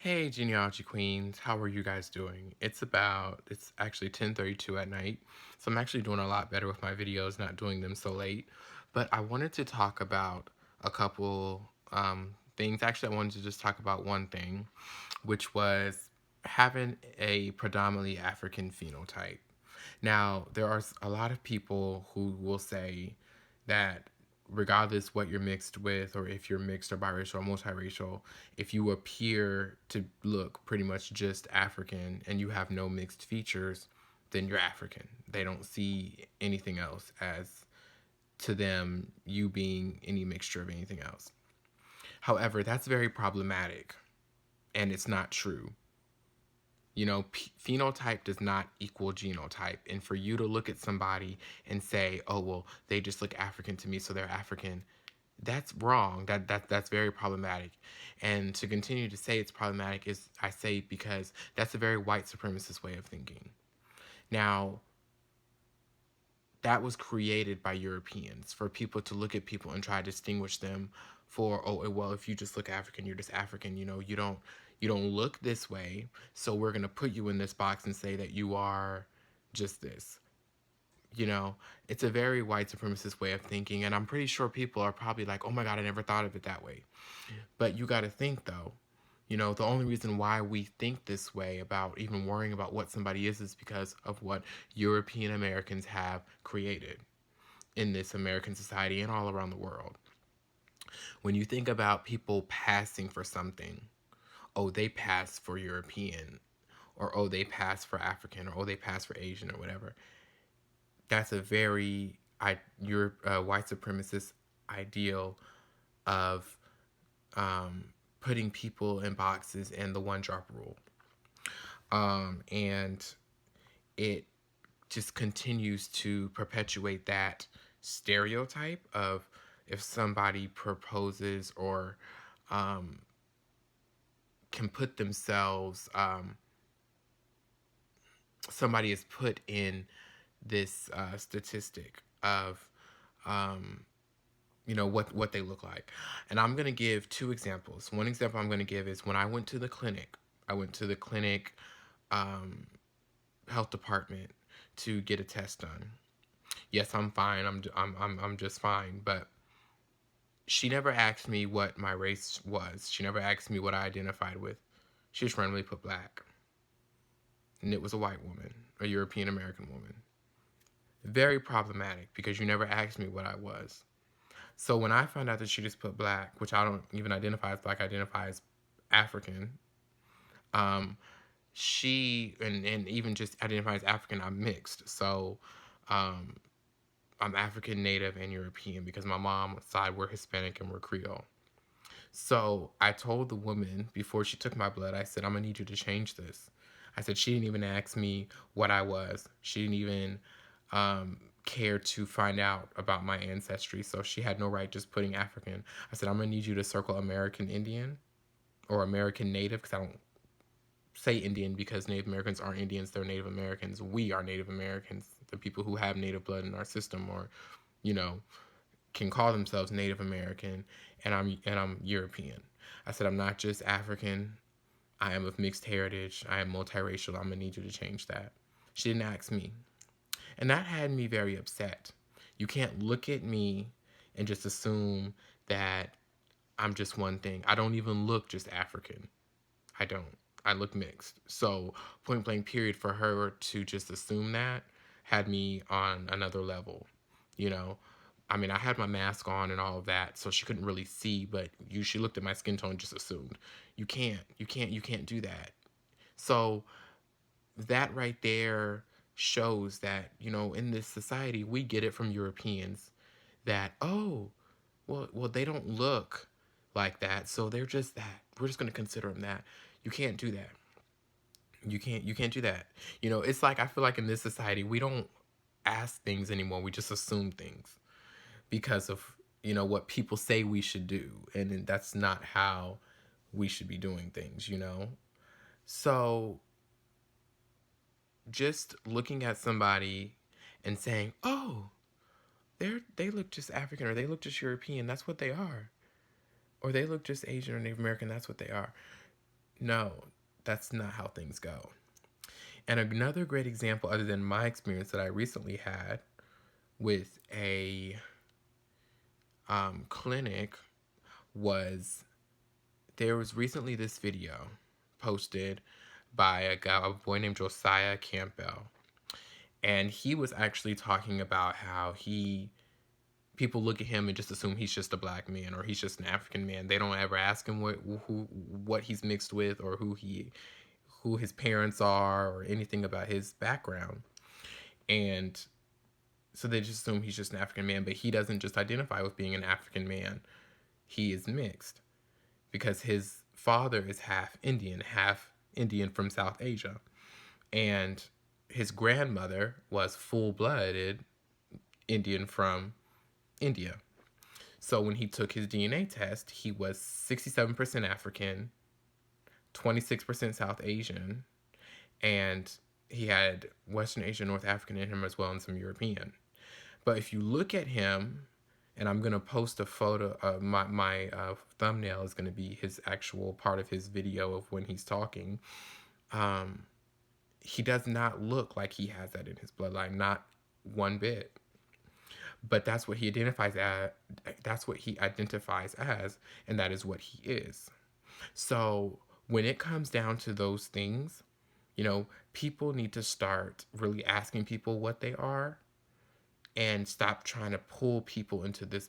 Hey, genealogy queens, how are you guys doing? It's actually 10:32 at night, so I'm actually doing a lot better with my videos, not doing them so late. But I wanted to talk about a couple things. Actually, I wanted to just talk about one thing, which was having a predominantly African phenotype. Now, there are a lot of people who will say that regardless what you're mixed with, or if you're mixed or biracial or multiracial, if you appear to look pretty much just African and you have no mixed features, then you're African. They don't see anything else as, to them, you being any mixture of anything else. However, that's very problematic and it's not true. Phenotype does not equal genotype. And for you to look at somebody and say, oh, well, they just look African to me, so they're African, that's wrong. That's very problematic. And to continue to say it's problematic is, I say, because that's a very white supremacist way of thinking. Now, that was created by Europeans for people to look at people and try to distinguish them for, oh, well, if you just look African, you're just African. You don't look this way, so we're gonna put you in this box and say that you are just this. You know, it's a very white supremacist way of thinking, and I'm pretty sure people are probably like, oh my god, I never thought of it that way. But you got to think though, the only reason why we think this way about even worrying about what somebody is because of what European Americans have created in this American society and all around the world. When you think about people passing for something, oh, they pass for European, or oh, they pass for African, or oh, they pass for Asian, or whatever. That's a very white supremacist ideal of putting people in boxes and the one drop rule. And it just continues to perpetuate that stereotype of, if somebody proposes or can put themselves, somebody is put in this statistic of what they look like. And I'm going to give two examples. One example I'm going to give is when I went to the clinic. I went to the clinic health department to get a test done. Yes, I'm fine. I'm just fine, but she never asked me what my race was. She never asked me what I identified with. She just randomly put black. And it was a white woman, a European American woman. Very problematic because you never asked me what I was. So when I found out that she just put black, which I don't even identify as black, I identify as African, she, and even just identify as African, I'm mixed. So I'm African, Native, and European because my mom's side, we're Hispanic and we're Creole. So I told the woman before she took my blood, I said, I'm going to need you to change this. I said, she didn't even ask me what I was. She didn't even care to find out about my ancestry. So she had no right just putting African. I said, I'm going to need you to circle American Indian or American Native, because I don't say Indian because Native Americans aren't Indians, they're Native Americans. We are Native Americans, the people who have Native blood in our system, or, can call themselves Native American, and I'm European. I said, I'm not just African. I am of mixed heritage. I am multiracial. I'm gonna need you to change that. She didn't ask me, and that had me very upset. You can't look at me and just assume that I'm just one thing. I don't even look just African. I don't. I look mixed. So point blank period, for her to just assume that had me on another level, you know. I mean, I had my mask on and all of that, so she couldn't really see, but she looked at my skin tone and just assumed. You can't do that. So that right there shows that, in this society, we get it from Europeans that, oh, well, they don't look like that, so they're just that. We're just going to consider them that. You can't do that. You can't do that. It's like, I feel like in this society, we don't ask things anymore. We just assume things because of, what people say we should do. And that's not how we should be doing things. So just looking at somebody and saying, oh, they look just African, or they look just European, that's what they are. Or they look just Asian or Native American, that's what they are. No, that's not how things go. And another great example, other than my experience that I recently had with a clinic, was there was recently this video posted by a boy named Josiah Campbell. And he was actually talking about how people look at him and just assume he's just a black man or he's just an African man. They don't ever ask him what he's mixed with or who his parents are or anything about his background. And so they just assume he's just an African man, but he doesn't just identify with being an African man. He is mixed because his father is half Indian from South Asia. And his grandmother was full-blooded Indian from India. So when he took his DNA test, he was 67% African, 26% South Asian, and he had Western Asian, North African in him as well, and some European. But if you look at him, and I'm gonna post a photo. My thumbnail is gonna be his actual part of his video of when he's talking. He does not look like he has that in his bloodline, not one bit. But that's what he identifies as. That's what he identifies as, and that is what he is. So when it comes down to those things, people need to start really asking people what they are, and stop trying to pull people into this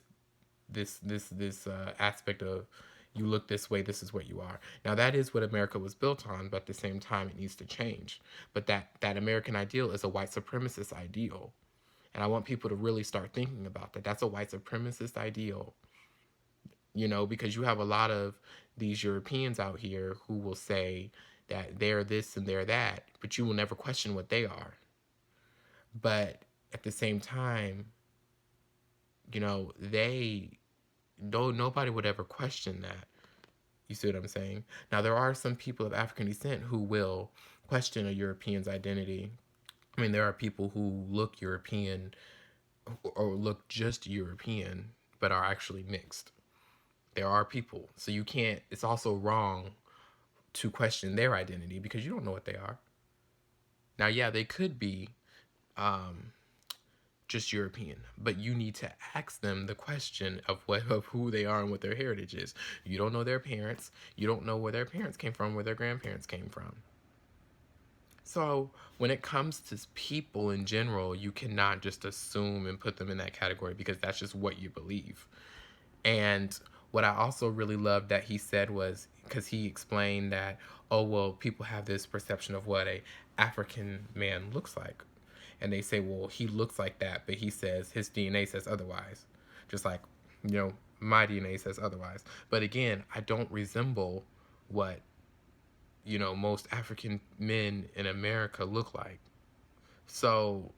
aspect of, you look this way, this is what you are. Now that is what America was built on, but at the same time it needs to change. But that American ideal is a white supremacist ideal. And I want people to really start thinking about that. That's a white supremacist ideal. Because you have a lot of these Europeans out here who will say that they're this and they're that, but you will never question what they are. But at the same time, nobody would ever question that. You see what I'm saying? Now, there are some people of African descent who will question a European's identity. I mean, there are people who look European or look just European, but are actually mixed. There are people. So you can't, it's also wrong to question their identity because you don't know what they are. Now, yeah, they could be just European, but you need to ask them the question of who they are and what their heritage is. You don't know their parents. You don't know where their parents came from, where their grandparents came from. So when it comes to people in general, you cannot just assume and put them in that category because that's just what you believe. And what I also really loved that he said was, because he explained that, oh, well, people have this perception of what a African man looks like. And they say, well, he looks like that, but he says his DNA says otherwise. Just like, my DNA says otherwise. But again, I don't resemble what, most African men in America look like. So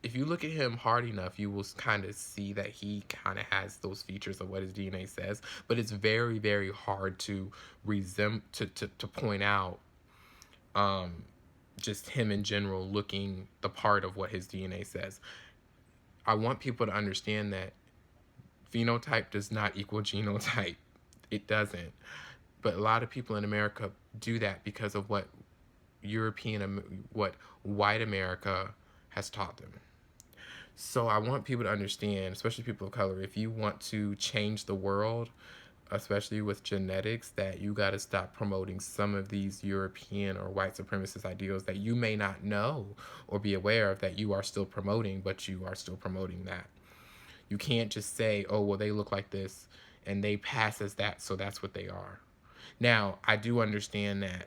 if you look at him hard enough, you will kind of see that he kind of has those features of what his DNA says. But it's very, very hard to to point out just him in general looking the part of what his DNA says. I want people to understand that phenotype does not equal genotype. It doesn't. But a lot of people in America do that because of what white America has taught them. So I want people to understand, especially people of color, if you want to change the world, especially with genetics, that you got to stop promoting some of these European or white supremacist ideals that you may not know or be aware of that you are still promoting, but you are still promoting that. You can't just say, oh, well, they look like this and they pass as that, so that's what they are. Now, I do understand that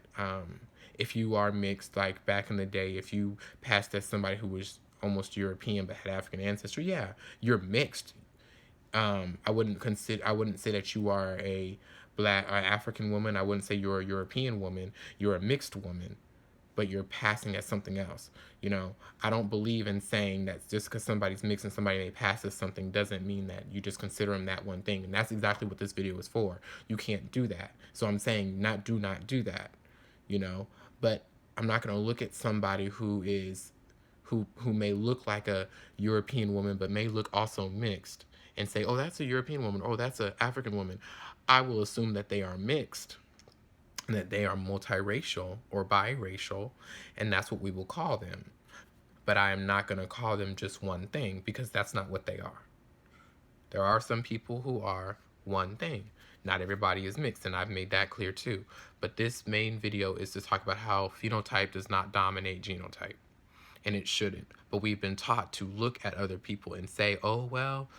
if you are mixed, like back in the day, if you passed as somebody who was almost European but had African ancestry, yeah, you're mixed. I wouldn't say that you are a black or African woman. I wouldn't say you're a European woman. You're a mixed woman, but you're passing as something else. I don't believe in saying that just because somebody's mixed and somebody may pass as something doesn't mean that you just consider them that one thing. And that's exactly what this video is for. You can't do that. So I'm saying do not do that. But I'm not going to look at somebody who may look like a European woman but may look also mixed and say, oh, that's a European woman, oh, that's an African woman. I will assume that they are mixed and that they are multiracial or biracial, and that's what we will call them. But I am not going to call them just one thing, because that's not what they are. There are some people who are one thing. Not everybody is mixed, and I've made that clear too. But this main video is to talk about how phenotype does not dominate genotype, and it shouldn't. But we've been taught to look at other people and say, oh, well,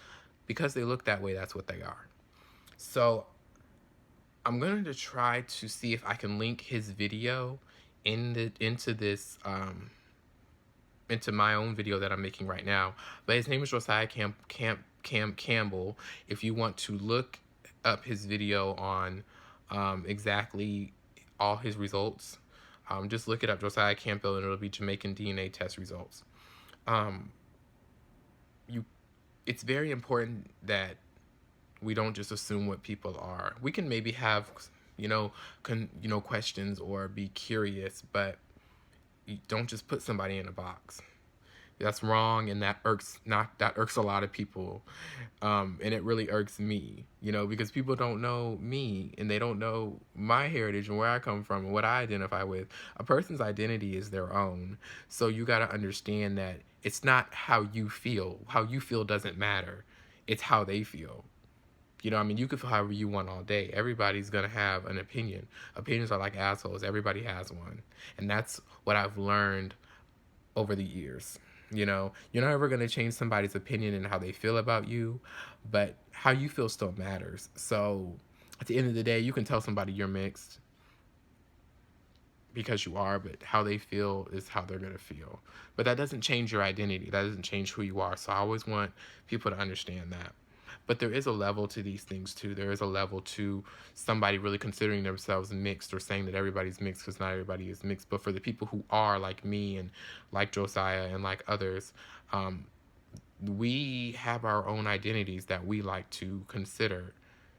because they look that way, that's what they are. So I'm going to try to see if I can link his video into this into my own video that I'm making right now. But his name is Josiah Campbell. If you want to look up his video on exactly all his results, just look it up, Josiah Campbell, and it'll be Jamaican DNA test results. It's very important that we don't just assume what people are. We can maybe have, questions or be curious, but you don't just put somebody in a box. That's wrong, and that irks a lot of people, and it really irks me, because people don't know me, and they don't know my heritage and where I come from and what I identify with. A person's identity is their own, so you got to understand that it's not how you feel. How you feel doesn't matter. It's how they feel. You can feel however you want all day. Everybody's going to have an opinion. Opinions are like assholes. Everybody has one. And that's what I've learned over the years. You're not ever going to change somebody's opinion and how they feel about you, but how you feel still matters. So at the end of the day, you can tell somebody you're mixed because you are, but how they feel is how they're going to feel. But that doesn't change your identity. That doesn't change who you are. So I always want people to understand that. But there is a level to these things too. There is a level to somebody really considering themselves mixed, or saying that everybody's mixed, because not everybody is mixed. But for the people who are, like me and like Josiah and like others, we have our own identities that we like to consider.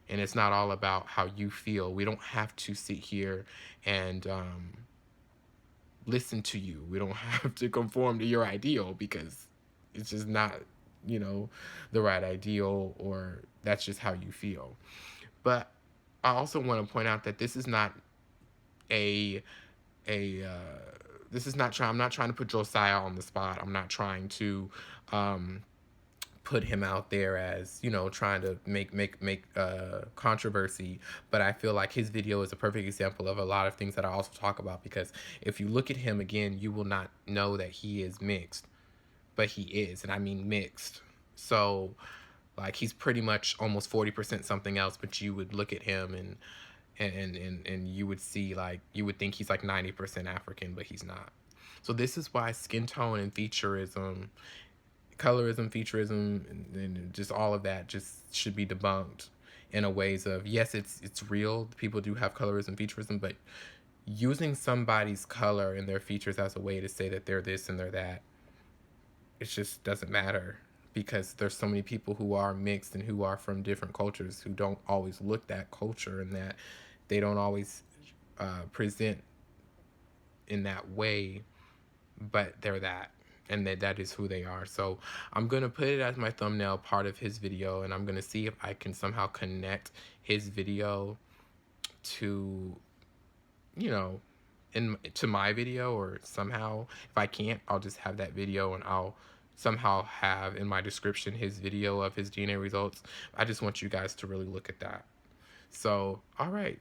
And it's not all about how you feel. We don't have to sit here and listen to you. We don't have to conform to your ideal, because it's just not the right ideal, or that's just how you feel. But I also want to point out that this is not I'm not trying to put Josiah on the spot. I'm not trying to put him out there as trying to make controversy. But I feel like his video is a perfect example of a lot of things that I also talk about, because if you look at him again, you will not know that he is mixed. But he is, and I mean mixed. So, like, he's pretty much almost 40% something else, but you would look at him and you would see, like, you would think he's like 90% African, but he's not. So this is why skin tone and featureism, colorism, featureism, and just all of that just should be debunked in a ways of, yes, it's real. People do have colorism, featureism, but using somebody's color and their features as a way to say that they're this and they're that, it just doesn't matter, because there's so many people who are mixed and who are from different cultures who don't always look that culture, and that they don't always present in that way, but they're that, and that is who they are. So I'm going to put it as my thumbnail part of his video, and I'm going to see if I can somehow connect his video to to my video, or somehow. If I can't, I'll just have that video, and I'll somehow have in my description his video of his DNA results. I just want you guys to really look at that. So, all right,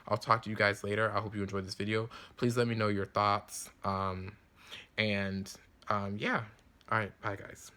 I'll talk to you guys later. I hope you enjoyed this video. Please let me know your thoughts, yeah, all right, bye guys.